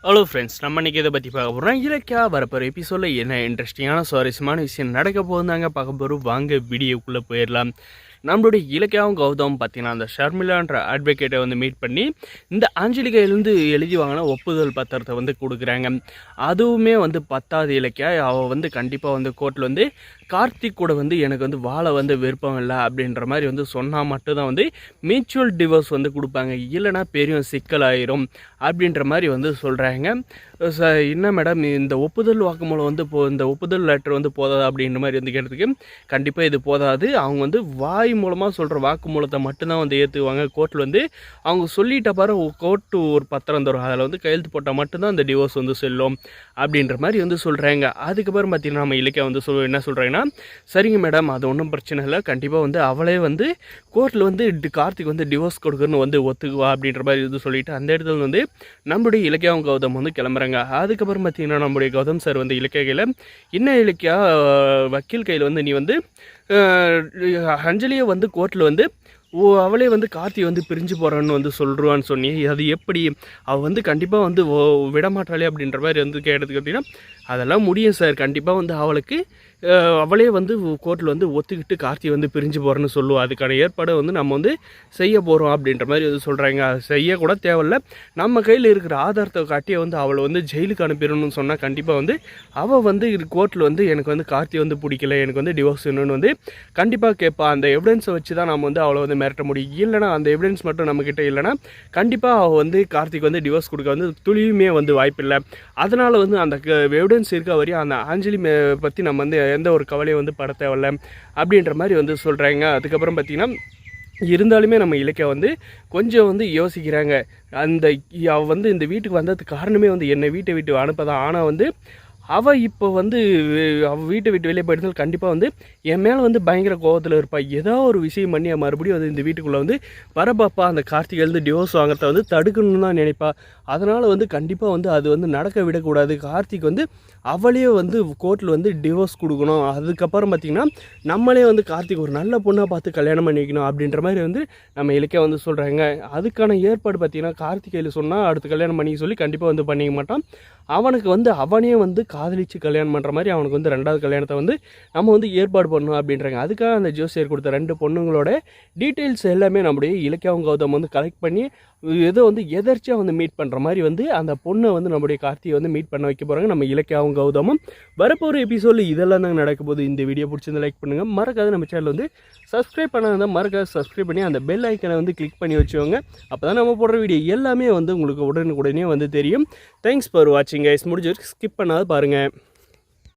Hello friends, நம்ம இன்றைக்கி இதை பற்றி பார்க்க போகிறோம். இலக்கியா வரப்போகிற எபிசோடில் என்ன இன்ட்ரெஸ்டிங்கான சுவாரஸ்யமான விஷயம் நடக்க போகுதாங்க பார்க்க போகிறோம். வாங்க வீடியோக்குள்ளே போயிடலாம். நம்மளுடைய இலக்கியாவும் கௌதம் பார்த்தீங்கன்னா அந்த ஷர்மிளான்ற அட்வொகேட்டை வந்து மீட் பண்ணி இந்த ஆஞ்சலிகையிலேருந்து எழுதி வாங்கின ஒப்புதல் பத்திரத்தை வந்து கொடுக்குறாங்க. அதுவுமே வந்து பத்தாவது இலக்கியா அவள் வந்து கண்டிப்பாக வந்து கோர்ட்டில் வந்து கார்த்திக் கூட வந்து எனக்கு வந்து வாழ வந்து விருப்பம் இல்லை அப்படின்ற மாதிரி வந்து சொன்னால் மட்டும்தான் வந்து மியூச்சுவல் டிவோர்ஸ் வந்து கொடுப்பாங்க, இல்லைனா பெரிய சிக்கலாயிரும் அப்படின்ற மாதிரி வந்து சொல்கிறாங்க. என்ன மேடம் இந்த ஒப்புதல் வாக்குமூலம் வந்து இந்த ஒப்புதல் லெட்டர் வந்து போதாது அப்படின்ற மாதிரி வந்து கேட்டதுக்கு கண்டிப்பாக இது போதாது, அவங்க வந்து வாய் மூலமாக சொல்கிற வாக்குமூலத்தை மட்டும்தான் வந்து ஏற்றுக்குவாங்க. கோர்ட்டில் வந்து அவங்க சொல்லிட்ட பாரு கோர்ட்டு ஒரு பத்திரம் தரும், அதில் வந்து கையெழுத்து போட்டால் மட்டும்தான் அந்த டிவோர்ஸ் வந்து செல்லும் அப்படின்ற மாதிரி வந்து சொல்கிறாங்க. அதுக்கப்புறம் பார்த்திங்கன்னா நம்ம இலக்கியம் வந்து என்ன சொல்கிறாங்கன்னா, சரிங்க மேடம் அது ஒன்றும் பிரச்சனை இல்லை, கண்டிப்பாக வந்து அவளே வந்து கோர்ட்டில் வந்து கார்த்திக் வந்து டிவோர்ஸ் கொடுக்குறன்னு வந்து ஒத்துக்குவா அப்படின்ற மாதிரி வந்து சொல்லிவிட்டு அந்த இடத்துல வந்து நம்மளுடைய இலக்கியாவும் கௌதம் வந்து கிளம்புறாங்க. அதுக்கப்புறம் பார்த்திங்கன்னா நம்முடைய கௌதம் சார் வந்து இலக்கிய கையில் இன்னும் இலக்கியா வக்கீல் கையில் வந்து நீ வந்து அஞ்சலியை வந்து கோர்ட்டில் வந்து அவளே வந்து கார்த்தி வந்து பிரிஞ்சு போகிறான்னு வந்து சொல்கிறான்னு சொன்னி, அது எப்படி அவள் வந்து கண்டிப்பாக வந்து விடமாட்டாளே அப்படின்ற மாதிரி வந்து கேட்டதுக்கு அப்படின்னா அதெல்லாம் முடியும் சார், கண்டிப்பாக வந்து அவளுக்கு அவளே வந்து கோர்ட்டில் வந்து ஒத்துக்கிட்டு கார்த்தி வந்து பிரிஞ்சு போகிறேன்னு சொல்லுவோம், அதுக்கான ஏற்பாடை வந்து நம்ம வந்து செய்ய போகிறோம் அப்படின்ற மாதிரி வந்து சொல்கிறாங்க. அது செய்யக்கூட தேவையில்ல, நம்ம கையில் இருக்கிற ஆதாரத்தை காட்டியே வந்து அவளை வந்து ஜெயிலுக்கு அனுப்பிடணும்னு சொன்னால் கண்டிப்பாக வந்து அவள் வந்து கோர்ட்டில் வந்து எனக்கு வந்து கார்த்தி வந்து பிடிக்கல, எனக்கு வந்து டிவோர்ஸ் வேணும்னு வந்து கண்டிப்பாக கேட்பா. அந்த எவிடன்ஸை வச்சு தான் நம்ம வந்து அவளை வந்து மிரட்ட முடியும், இல்லைனா அந்த எவிடன்ஸ் மட்டும் நம்மக்கிட்ட இல்லைனா கண்டிப்பாக அவள் வந்து கார்த்திக் வந்து டிவோர்ஸ் கொடுக்க வந்து துளியுமே வந்து வாய்ப்பில்லை. அதனால் வந்து அந்த எவிடன்ஸ் இருக்க வரையும் அந்த ஆஞ்சலி பற்றி நம்ம வந்து எந்த ஒரு கவலையை வந்து பட தேவையில்ல அப்படின்ற மாதிரி வந்து சொல்கிறாங்க. அதுக்கப்புறம் பார்த்திங்கன்னா இருந்தாலுமே நம்ம இலக்கிய வந்து கொஞ்சம் வந்து யோசிக்கிறாங்க. அவள் வந்து இந்த வீட்டுக்கு வந்ததுக்கு காரணமே வந்து என்னை வீட்டை விட்டு அனுப்பதான், ஆனால் வந்து அவள் இப்போ வந்து அவள் வீட்டை விட்டு வெளியே போயிடுறது கண்டிப்பாக வந்து என் மேலே வந்து பயங்கர கோபத்தில் இருப்பாள், ஏதோ ஒரு விஷயம் பண்ணி மறுபடியும் வந்து இந்த வீட்டுக்குள்ளே வந்து வரப்பாப்பா அந்த கார்த்திகேலேருந்து டிவோர்ஸ் வாங்கிறத வந்து தடுக்கணும்னு தான் நினைப்பா. அதனால் வந்து கண்டிப்பாக வந்து அது வந்து நடக்க விடக்கூடாது, கார்த்திக் வந்து அவளே வந்து கோர்ட்டில் வந்து டிவோர்ஸ் கொடுக்கணும், அதுக்கப்புறம் பார்த்திங்கன்னா நம்மளே வந்து கார்த்திக் ஒரு நல்ல பொண்ணாக பார்த்து கல்யாணம் பண்ணிக்கணும் அப்படின்ற மாதிரி வந்து நம்ம இலக்கிய வந்து சொல்கிறாங்க. அதுக்கான ஏற்பாடு பார்த்திங்கன்னா கார்த்திகையில் சொன்னால் அடுத்து கல்யாணம் பண்ணிக்க சொல்லி கண்டிப்பாக வந்து பண்ணிக்க மாட்டான், அவனுக்கு வந்து அவனே வந்து காதலிச்சு கல்யாணம் பண்ணுற மாதிரி அவனுக்கு வந்து ரெண்டாவது கல்யாணத்தை வந்து நம்ம வந்து ஏற்பாடு பண்ணணும் அப்படின்றாங்க. அதுக்காக அந்த ஜோசியர் கொடுத்த 2 பொண்ணுங்களோட டீட்டெயில்ஸ் எல்லாமே நம்முடைய இலக்கியாவும் கௌதம் வந்து கலெக்ட் பண்ணி ஏதோ வந்து எதர்ச்சியாக வந்து மீட் பண்ணுற மாதிரி வந்து அந்த பொண்ணை வந்து நம்முடைய கார்த்தியை வந்து மீட் பண்ண வைக்க போகிறாங்க நம்ம இலக்கியாவும் கௌதமும். வரப்போகிற எபிசோடில் இதெல்லாம் தாங்க நடக்க போகுது. இந்த வீடியோ பிடிச்சிருந்து லைக் பண்ணுங்கள், மறக்காத நம்ம சேனல் வந்து சப்ஸ்கிரைப் பண்ணாதான் மறக்காத சப்ஸ்கிரைப் பண்ணி அந்த பெல் ஐக்கனை வந்து கிளிக் பண்ணி வச்சுக்கோங்க, அப்போ தான் நம்ம போடுற வீடியோ எல்லாமே வந்து உங்களுக்கு உடனுக்குடனே வந்து தெரியும். தேங்க்ஸ் ஃபார் வாட்சிங் கைஸ், முடிஞ்ச வரைக்கும் ஸ்கிப் பண்ணாத பாருங்கள்.